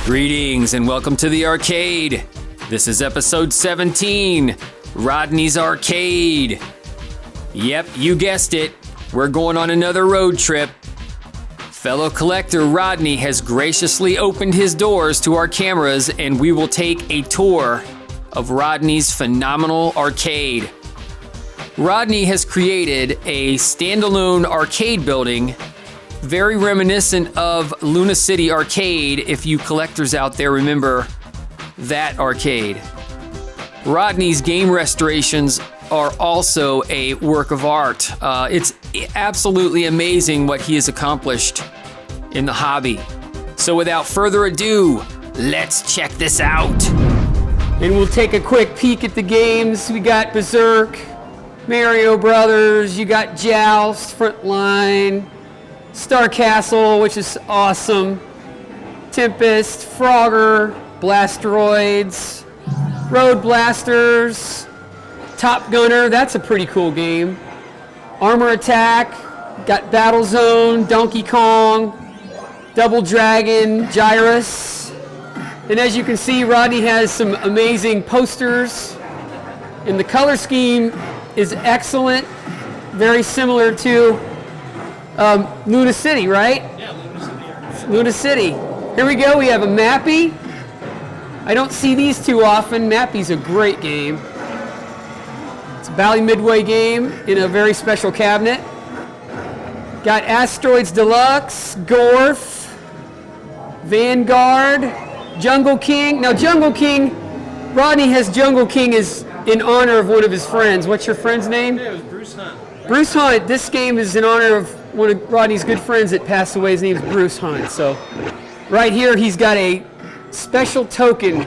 Greetings and welcome to the arcade. This is episode 17, Rodney's Arcade. Yep, you guessed it. We're going on another road trip. Fellow collector Rodney has graciously opened his doors to our cameras, and we will take a tour of Rodney's phenomenal arcade. Rodney has created a standalone arcade building, very reminiscent of Luna City Arcade, if you collectors out there remember that arcade. Rodney's game restorations are also a work of art. It's absolutely amazing what he has accomplished in the hobby. So without further ado, let's check this out. And we'll take a quick peek at the games. We got Berserk, Mario Brothers, you got Joust, Frontline, Star Castle, which is awesome, Tempest, Frogger, Blasteroids, Road Blasters, Top Gunner, that's a pretty cool game, Armor Attack, got Battle Zone, Donkey Kong, Double Dragon, Gyrus, and as you can see, Rodney has some amazing posters, and the color scheme is excellent, very similar to Luna City, right? Yeah, Luna City. Luna City. Here we go, we have a Mappy. I don't see these too often. Mappy's a great game. It's a Bally Midway game in a very special cabinet. Got Asteroids Deluxe, Gorf, Vanguard, Jungle King. Now Jungle King, Rodney has Jungle King is in honor of one of his friends. What's your friend's name? Yeah, it was Bruce Hunt. Bruce Hunt. This game is in honor of one of Rodney's good friends that passed away. His name is Bruce Hunt. So right here he's got a special token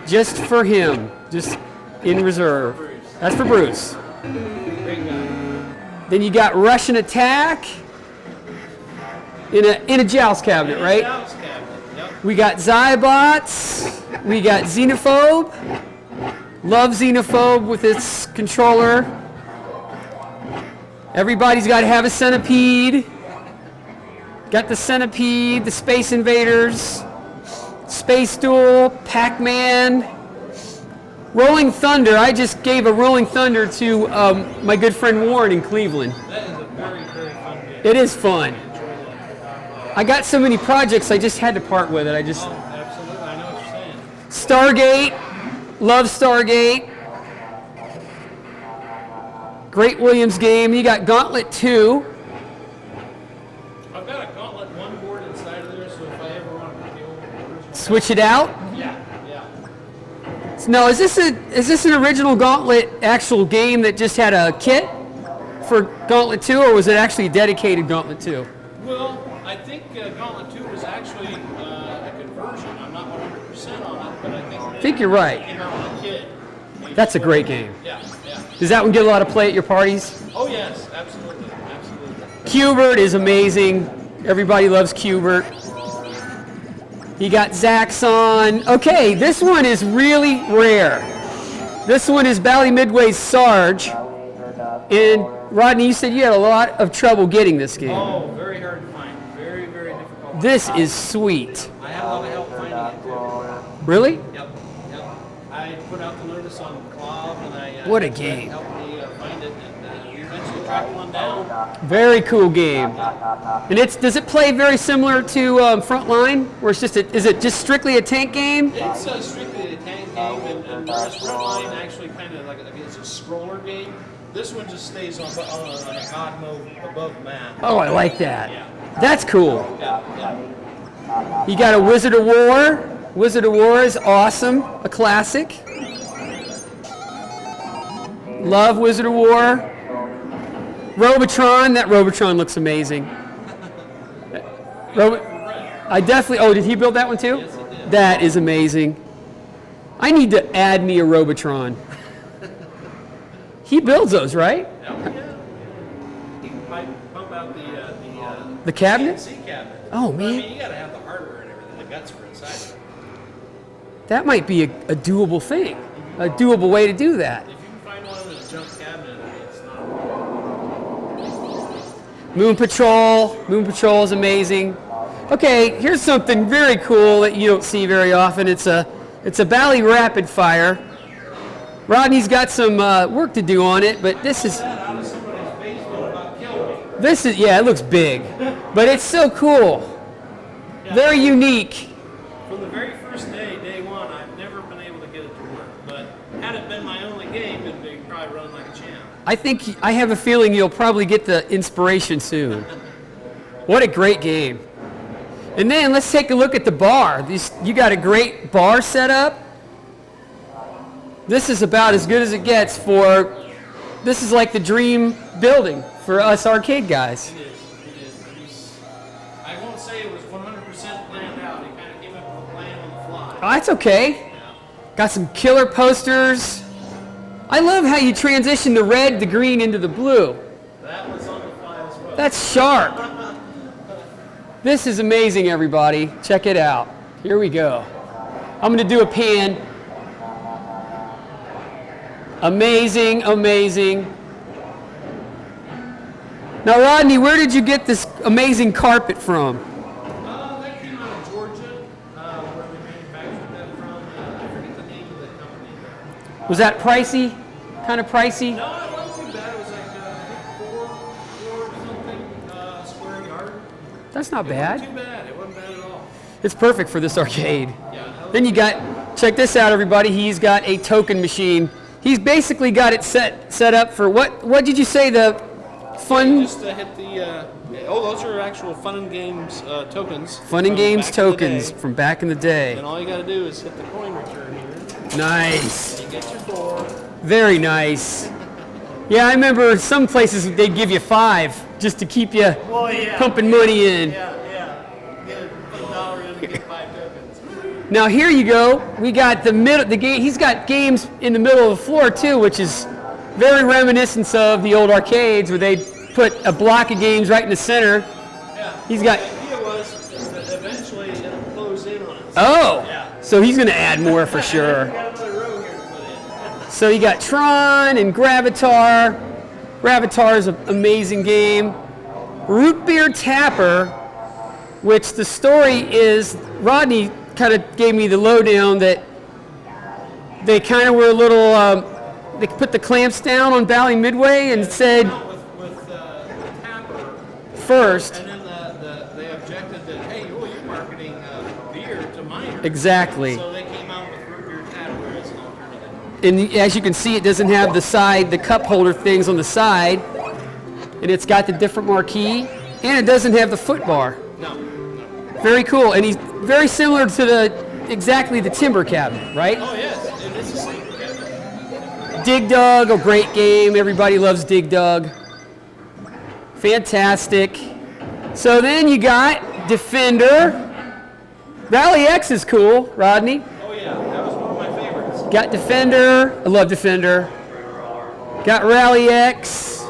just for him, just in reserve. That's for Bruce. Great guy. Then you got Russian Attack in a Joust cabinet, right? Joust cabinet. Yep. We got Zybots. We got Xenophobe. Love Xenophobe with its controller. Everybody's got to have a Centipede. Got the Centipede, the Space Invaders, Space Duel, Pac-Man, Rolling Thunder. I just gave a Rolling Thunder to my good friend Warren in Cleveland. That is a very, very fun game. It is fun. I got so many projects, I just had to part with it. Absolutely, I know what you're saying. Stargate, love Stargate. Great Williams game. You got Gauntlet 2. I've got a Gauntlet 1 board inside of there, so if I ever want to deal with the original. Switch it out. Yeah. Now, is this an original Gauntlet actual game that just had a kit for Gauntlet 2, or was it actually a dedicated Gauntlet 2? Well, I think Gauntlet 2 was actually a conversion. I'm not 100% on it, but I think you're right. The kid. That's a great game. Yeah. Does that one get a lot of play at your parties? Oh, yes, absolutely. Qbert is amazing. Everybody loves Qbert. You got Zaxxon. Okay, this one is really rare. This one is Bally Midway's Sarge. And Rodney, you said you had a lot of trouble getting this game. Oh, very hard to find. Very, very difficult. This is sweet. I had a lot of help finding it, too. Really? Yep. I put out the notice on Clav, and I What a game. helped me find it, and we eventually tracked one down. Very cool game. And does it play very similar to Frontline, where it's just is it just strictly a tank game? It's strictly a tank game, and whereas Frontline actually kind of it's a scroller game. This one just stays on a God mode above map. Oh, I like that. Yeah. That's cool. Yeah. You got a Wizard of War. Wizard of War is awesome, a classic. Love Wizard of War. Robotron, that Robotron looks amazing. I definitely, oh, did he build that one too? Yes, he did. That is amazing. I need to add me a Robotron. He builds those, right? Yeah. You can pump out The cabinet? CNC cabinet. Oh, But, man. I mean, you got to have the hardware and everything. The guts for inside of it. That might be a doable thing, a doable way to do that. If you can find one in a junk cabinet, I mean, it's not. Moon Patrol is amazing. Okay, here's something very cool that you don't see very often. It's a Bally Rapid Fire. Rodney's got some work to do on it, but this is yeah, it looks big, but it's so cool. Very unique. From the very first day one, I've never been able to get it to work. But had it been my only game, it'd be probably run like a champ. I have a feeling you'll probably get the inspiration soon. What a great game. And then let's take a look at the bar. You got a great bar set up. This is about as good as it gets this is like the dream building for us arcade guys. It is. I won't say it was 100% planned out. He kind of came up with a plan on the fly. Oh, that's okay. Yeah. Got some killer posters. I love how you transition the red, the green into the blue. That was on the fly as well. That's sharp. This is amazing, everybody. Check it out. Here we go. I'm going to do a pan. Amazing, amazing. Now, Rodney, where did you get this amazing carpet from? That came out of Georgia, where we manufactured that from. I forget the name of the company. Was that pricey? Kind of pricey? No, it wasn't too bad. It was like, I think four something square yard. That's not It bad. wasn't too bad. It wasn't bad at all. It's perfect for this arcade. Yeah. Then you got, check this out, everybody. He's got a token machine. He's basically got it set up for what did you say, the fun? Just to hit the, those are actual Fun and Games tokens. Fun and from Games back in the tokens day. from back in the day. And all you got to do is hit the coin return here. Nice. You get your 4. Very nice. Yeah, I remember some places they'd give you 5 just to keep you pumping money in. Yeah. Put $1 in and get 5 tokens. Now here you go. We got the game. He's got games in the middle of the floor too, which is very reminiscent of the old arcades where they put a block of games right in the center. Yeah. He's got. The idea was that eventually it'll close in on us. Oh. Yeah. So he's going to add more for sure. We got another row here to put in. So you got Tron and Gravitar. Gravitar is an amazing game. Root Beer Tapper, which the story is, Rodney kind of gave me the lowdown that they kind of were a little, they put the clamps down on Bally Midway and said With the tapper, first. and then they objected that, hey, you're marketing beer to minors. Exactly. So they came out with root beer tapper as an alternative. And as you can see, it doesn't have the cup holder things on the side. And it's got the different marquee. And it doesn't have the foot bar. No. Very cool. And he's very similar to exactly the timber cabinet, right? Oh, yes. And it's the same cabinet. Dig Dug, a great game. Everybody loves Dig Dug. Fantastic. So then you got Defender. Rally X is cool, Rodney. Oh, yeah. That was one of my favorites. Got Defender. I love Defender. Got Rally X.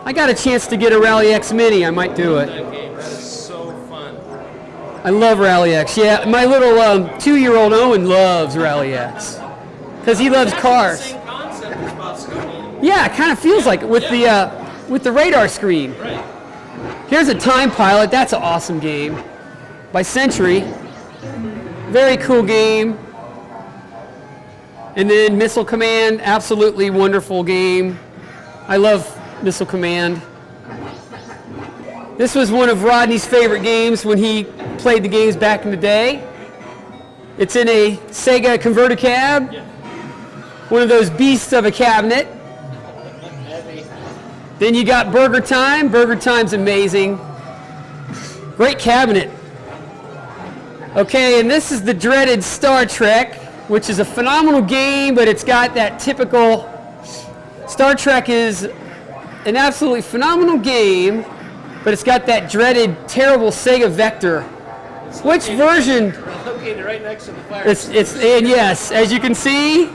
I got a chance to get a Rally X Mini. I might do it. That game, that is so fun. I love Rally X. Yeah, my little 2-year-old Owen loves Rally X because he loves cars. Same concept as Bosconian. Yeah, it kind of feels like it with the radar screen. Right. Here's a Time Pilot. That's an awesome game by Century. Very cool game. And then Missile Command, absolutely wonderful game. I love Missile Command. This was one of Rodney's favorite games when he played the games back in the day. It's in a Sega converter cab. Yeah. One of those beasts of a cabinet. Heavy. Then you got Burger Time. Burger Time's amazing. Great cabinet. Okay, and this is the dreaded Star Trek, which is a phenomenal game, but it's got that typical. Star Trek is an absolutely phenomenal game, but it's got that dreaded, terrible Sega Vector. Which version? Located right next to the fire. And yes, as you can see,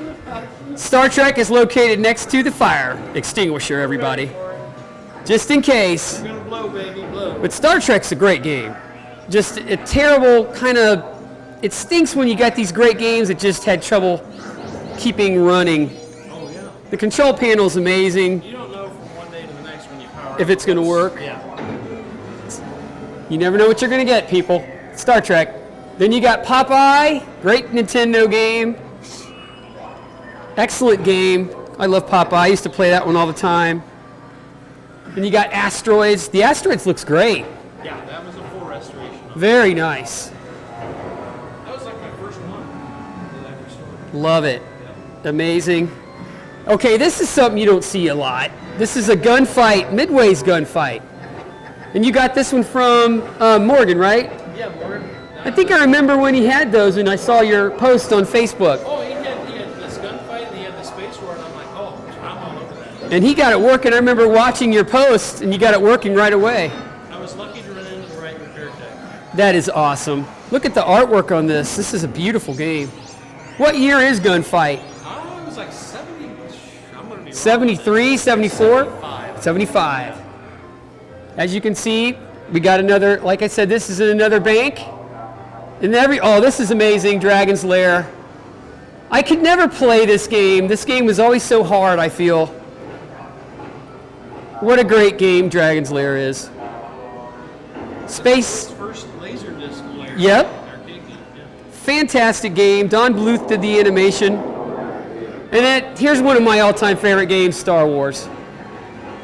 Star Trek is located next to the fire extinguisher, everybody. Just in case. We're gonna blow, baby, blow. But Star Trek's a great game. Just a terrible kind of, it stinks when you got these great games that just had trouble keeping running. Oh, yeah. The control panel's amazing. You don't know from one day to the next when you power If it's gonna work. Yeah. You never know what you're going to get, people. Star Trek. Then you got Popeye, great Nintendo game. Excellent game. I love Popeye. I used to play that one all the time. Then you got Asteroids. The Asteroids looks great. Yeah, that was a full restoration. Very nice. That was like my first one that I restored. Love it. Amazing. Okay, this is something you don't see a lot. This is a gunfight, Midway's gunfight. And you got this one from Morgan, right? Yeah, Morgan. I think I remember when he had those and I saw your post on Facebook. Oh, he had this gunfight and he had the space war, and I'm like, oh, I'm all over that. And he got it working. I remember watching your post and you got it working right away. I was lucky to run into the right repair tech. That is awesome. Look at the artwork on this. This is a beautiful game. What year is Gunfight? It was like 70, I'm going to be 73, 74? 75. 75. As you can see, we got another, like I said, this is in another bank. And this is amazing, Dragon's Lair. I could never play this game. This game was always so hard, I feel. What a great game Dragon's Lair is. Space. First laser disc Lair. Yep. Arcade game, yeah. Fantastic game. Don Bluth did the animation. And here's one of my all-time favorite games, Star Wars.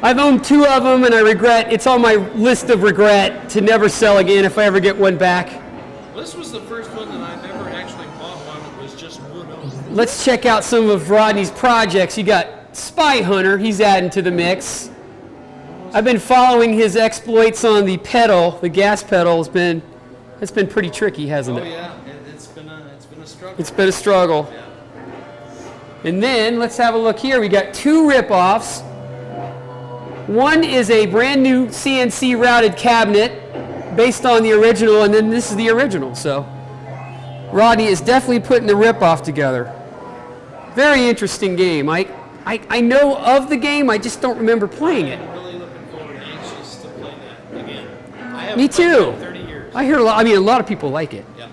I've owned 2 of them, and I regret, it's on my list of regret to never sell again if I ever get one back. Well, this was the first one that I've ever actually bought one that was just wood only. Let's check out some of Rodney's projects. You got Spy Hunter, he's adding to the mix. I've been following his exploits on the pedal. The gas pedal it's been pretty tricky, hasn't Oh it? yeah, it's been a struggle. It's been a struggle. Yeah. And then let's have a look here. We got 2 rip-offs. One is a brand new CNC routed cabinet based on the original, and then this is the original. So Rodney is definitely putting the rip-off together. Very interesting game. I know of the game, I just don't remember playing it. I'm really looking forward and anxious to play that again. I haven't Me played that too. in 30 years. I hear a lot of people like it. Yeah.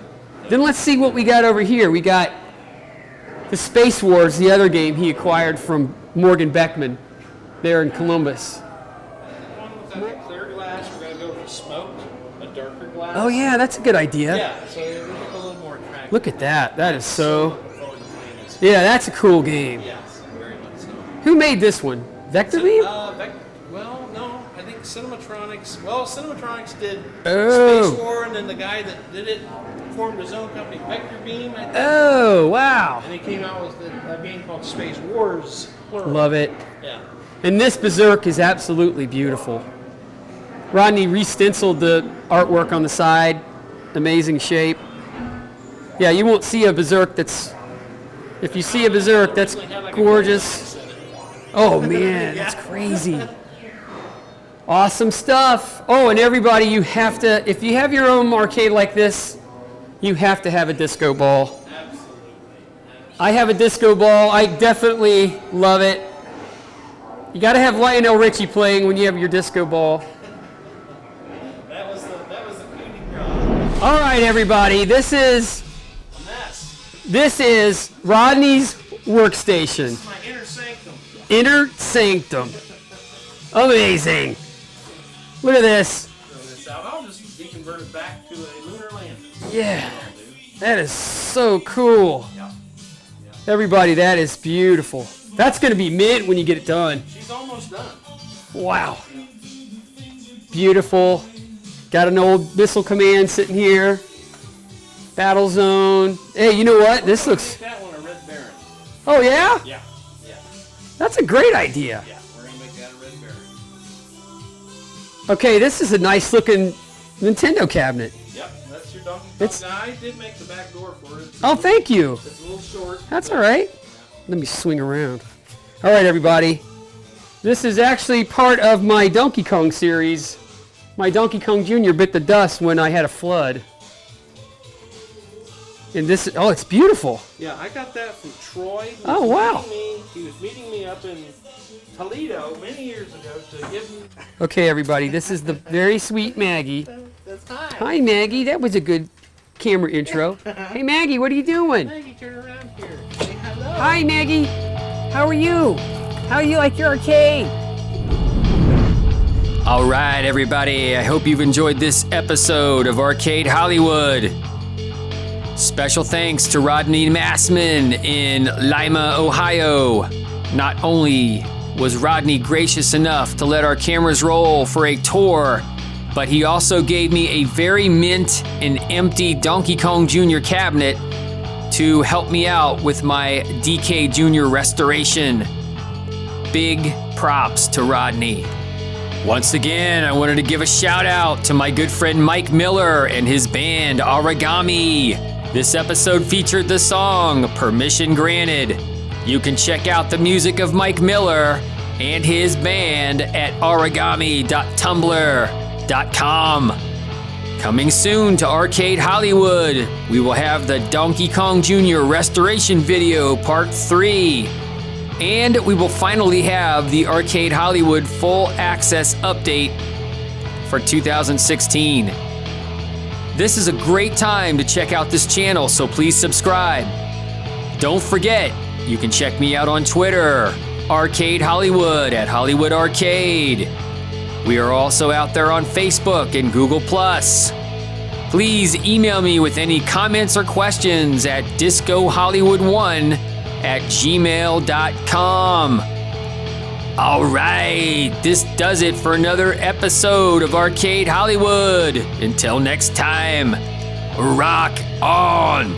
Then let's see what we got over here. We got the Space Wars, the other game he acquired from Morgan Beckman there in Columbus. One with that clear glass, we're going to go with smoked, a darker glass. Oh yeah, that's a good idea. Yeah, so it will look a little more attractive. Look at that. That is so... Looking forward to playing this. Yeah, that's a cool game. Yes, very much so. Who made this one? Vector Beam? Well, no, I think Cinematronics. Well, Cinematronics did Oh. Space War, and then the guy that did it formed his own company, Vector Beam, I think. Oh, wow. And he came out with a game called Space Wars. Plural. Love it. Yeah. And this Berserk is absolutely beautiful. Rodney re-stenciled the artwork on the side. Amazing shape. Yeah, you won't see a Berserk that's... If you see a Berserk, that's gorgeous. Oh man, that's crazy. Awesome stuff. Oh, and everybody, you have to, if you have your own arcade like this, you have to have a disco ball. I have a disco ball. I definitely love it. You got to have Lionel Richie playing when you have your disco ball. That was the cootie draw. All right, everybody, this is A mess. Rodney's workstation. My inner sanctum. Inner Sanctum. Amazing. Look at this. Throw this out. I'll just be converted back to a lunar lander. Yeah, that is so cool. Yeah. Everybody, that is beautiful. That's going to be mint when you get it done. She's almost done. Wow. Beautiful. Got an old missile command sitting here. Battle zone. Hey, you know what? This looks... Make that one a Red Baron. Oh, yeah? Yeah. Yeah. That's a great idea. Yeah. We're gonna make that a Red Baron. Okay, this is a nice looking Nintendo cabinet. Yep. That's your Donkey Kong. It's- Now, I did make the back door for it. Oh, thank you. It's a little short. That's all right. Let me swing around. All right, everybody. This is actually part of my Donkey Kong series. My Donkey Kong Jr. bit the dust when I had a flood. And this, oh, it's beautiful. Yeah, I got that from Troy. Oh, wow. He was meeting me up in Toledo many years ago to give me. Okay, everybody, this is the very sweet Maggie. That's hi. Hi, Maggie. That was a good camera intro. Hey, Maggie, what are you doing? Maggie, turn around here. Say hello. Hi, Maggie. How are you? How do you like your arcade? All right, everybody, I hope you've enjoyed this episode of Arcade Hollywood. Special thanks to Rodney Massman in Lima, Ohio. Not only was Rodney gracious enough to let our cameras roll for a tour, but he also gave me a very mint and empty Donkey Kong Jr. cabinet to help me out with my DK Jr. restoration. Big props to Rodney. Once again, I wanted to give a shout out to my good friend Mike Miller and his band Origami. This episode featured the song Permission Granted. You can check out the music of Mike Miller and his band at origami.tumblr.com. Coming soon to Arcade Hollywood, we will have the Donkey Kong Jr. restoration video part 3. And we will finally have the Arcade Hollywood full access update for 2016. This is a great time to check out this channel, so please subscribe. Don't forget, you can check me out on Twitter, Arcade Hollywood at Hollywood Arcade. We are also out there on Facebook and Google+. Please email me with any comments or questions at discohollywood1@gmail.com. All right, this does it for another episode of Arcade Hollywood. Until next time, rock on!